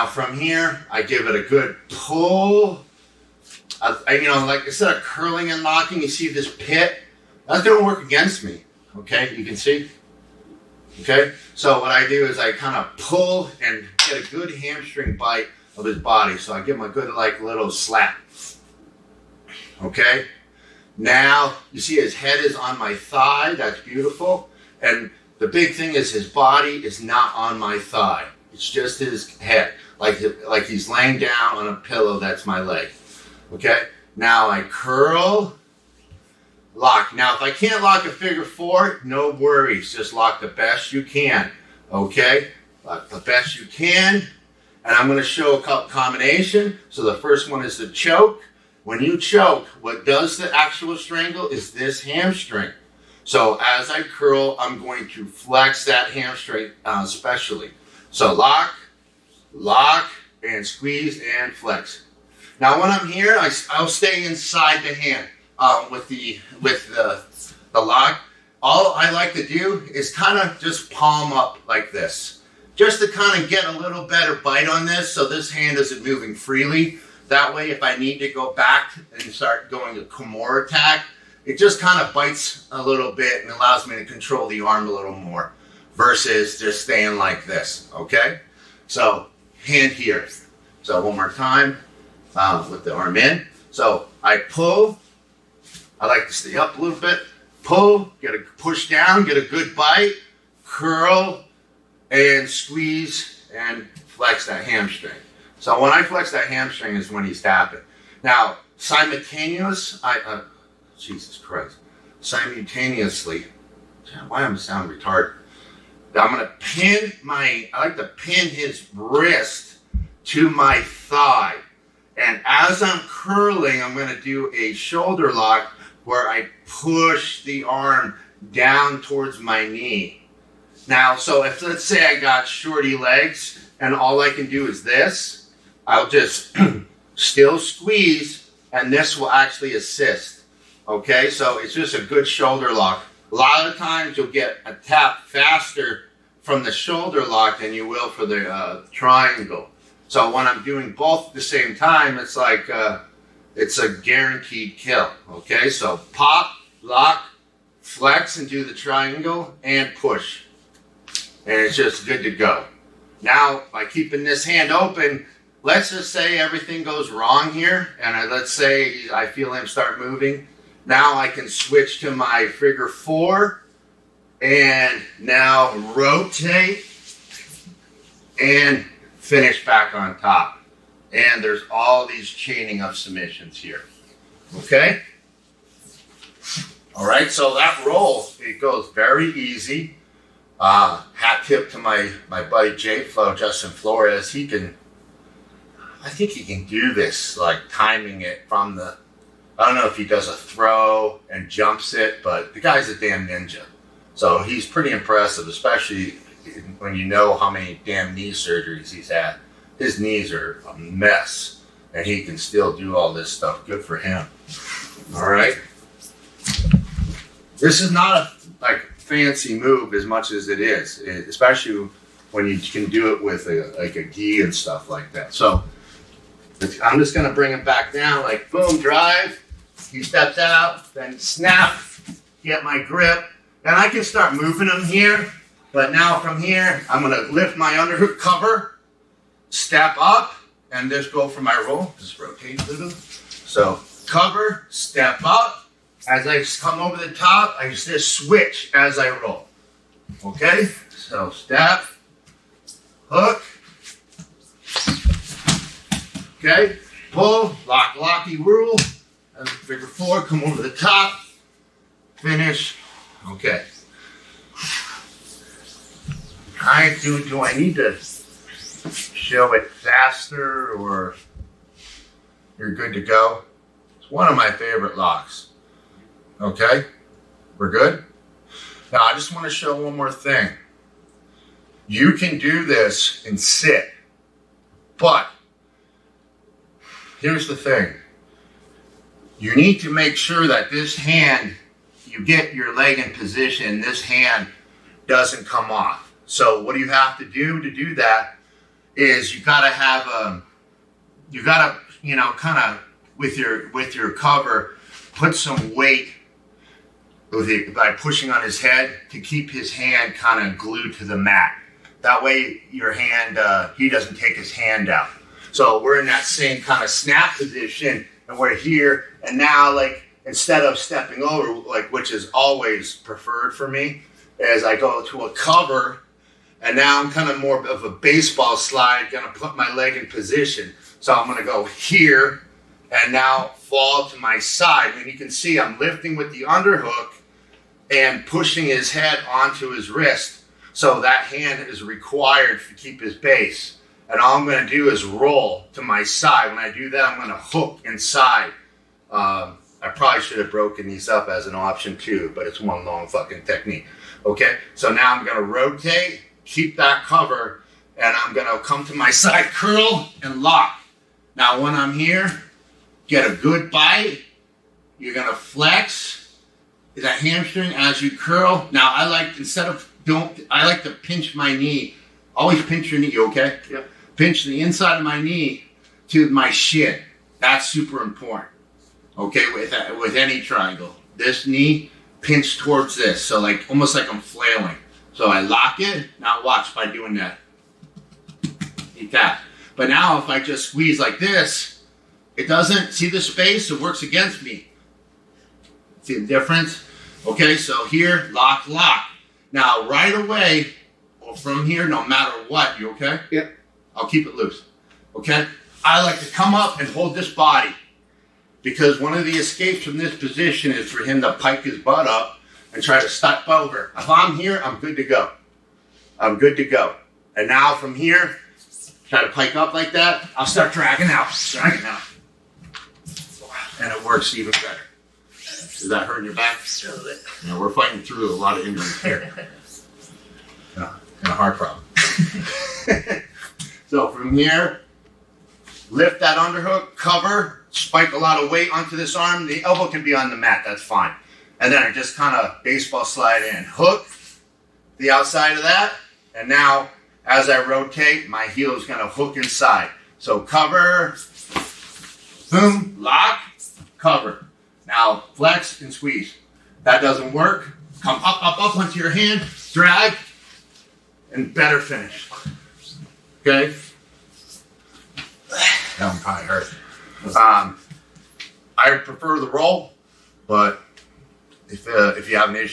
Now from here, I give it a good pull. You know, like instead of curling and locking, you see this pit? That's going to work against me. Okay, you can see? Okay, so what I do is I kind of pull and get a good hamstring bite of his body. So I give him a good like little slap. Okay, now you see his head is on my thigh. That's beautiful. And the big thing is his body is not on my thigh. It's just his head, like he's laying down on a pillow. That's my leg. Okay, now I curl, lock. Now, if I can't lock a figure four, no worries. Just lock the best you can. Okay, lock the best you can. And I'm going to show a combination. So the first one is the choke. When you choke, what does the actual strangle is this hamstring. So as I curl, I'm going to flex that hamstring especially. So lock, and squeeze and flex. Now when I'm here, I'll stay inside the hand with the lock. All I like to do is kind of just palm up like this, just to kind of get a little better bite on this, so this hand isn't moving freely. That way, if I need to go back and start going to Kimura attack, it just kind of bites a little bit and allows me to control the arm a little more versus just staying like this, okay? So, hand here. So, one more time with the arm in. So, I pull. I like to stay up a little bit. Pull, get a push down, get a good bite, curl, and squeeze and flex that hamstring. So when I flex that hamstring is when he's tapping. Now, simultaneously, why am I sounding retarded? I'm going to I like to pin his wrist to my thigh. And as I'm curling, I'm going to do a shoulder lock where I push the arm down towards my knee. Now, so if let's say I got shorty legs and all I can do is this, I'll just still squeeze and this will actually assist. Okay, so it's just a good shoulder lock. A lot of times you'll get a tap faster from the shoulder lock than you will for the triangle. So when I'm doing both at the same time, it's like it's a guaranteed kill. Okay, so pop, lock, flex and do the triangle and push. And it's just good to go. Now, by keeping this hand open, let's just say everything goes wrong here, and let's say I feel him start moving. Now I can switch to my figure four, and now rotate, and finish back on top. And there's all these chaining of submissions here. Okay? All right, so that roll, it goes very easy. Hat tip to my buddy J-Flow, Justin Flores. I think he can do this, like timing it from I don't know if he does a throw and jumps it, but the guy's a damn ninja. So he's pretty impressive, especially when you know how many damn knee surgeries he's had. His knees are a mess, and he can still do all this stuff. Good for him. All right. This is not a fancy move as much as it is, especially when you can do it with a gi and stuff like that. So I'm just going to bring him back down, like boom, drive. He steps out, then snap, get my grip, and I can start moving him here. But now from here, I'm going to lift my underhook cover, step up, and just go for my roll. Just rotate a little. So cover, step up. As I come over the top, I just switch as I roll. Okay? So step, hook. Okay? Pull, lock, locky rule. And figure four, come over the top. Finish. Okay. Do I need to show it faster or you're good to go? It's one of my favorite locks. Okay, we're good? Now I just want to show one more thing. You can do this and sit, but here's the thing. You need to make sure that this hand, you get your leg in position, this hand doesn't come off. So what do you have to do that is you gotta have you gotta, you know, kind of with your cover, put some weight by pushing on his head to keep his hand kind of glued to the mat. That way your hand, he doesn't take his hand out. So we're in that same kind of snap position, and we're here, and now like instead of stepping over, like which is always preferred for me, is I go to a cover, and now I'm kind of more of a baseball slide, gonna put my leg in position. So I'm gonna go here, and now fall to my side. And you can see I'm lifting with the underhook and pushing his head onto his wrist. So that hand is required to keep his base. And all I'm gonna do is roll to my side. When I do that, I'm gonna hook inside. I probably should have broken these up as an option too, but it's one long fucking technique. Okay, so now I'm gonna rotate, keep that cover, and I'm gonna come to my side, curl, and lock. Now when I'm here, get a good bite. You're gonna flex that hamstring as you curl. Now I like, I like to pinch my knee. Always pinch your knee, okay? Yep. Pinch the inside of my knee to my shin. That's super important. Okay, with any triangle. This knee pinch towards this. So like almost like I'm flailing. So I lock it. Now watch by doing that. Like that. But now if I just squeeze like this, it doesn't, see the space? It works against me. See the difference? Okay, so here, lock, lock. Now right away, or from here, no matter what, you okay? Yep. I'll keep it loose. Okay? I like to come up and hold this body, because one of the escapes from this position is for him to pike his butt up and try to step over. If I'm here, I'm good to go. I'm good to go. And now from here, try to pike up like that, I'll start dragging out. And it works even better. Is that hurting your back? A little bit. You know, we're fighting through a lot of injuries here. And a heart problem. So from here, lift that underhook, cover, spike a lot of weight onto this arm. The elbow can be on the mat, that's fine. And then I just kind of baseball slide in. Hook the outside of that. And now, as I rotate, my heel is going to hook inside. So cover, boom, lock, cover. Now flex and squeeze. That doesn't work. Come up onto your hand, drag, and better finish. Okay? That one probably hurt. I prefer the roll, but if you have an issue,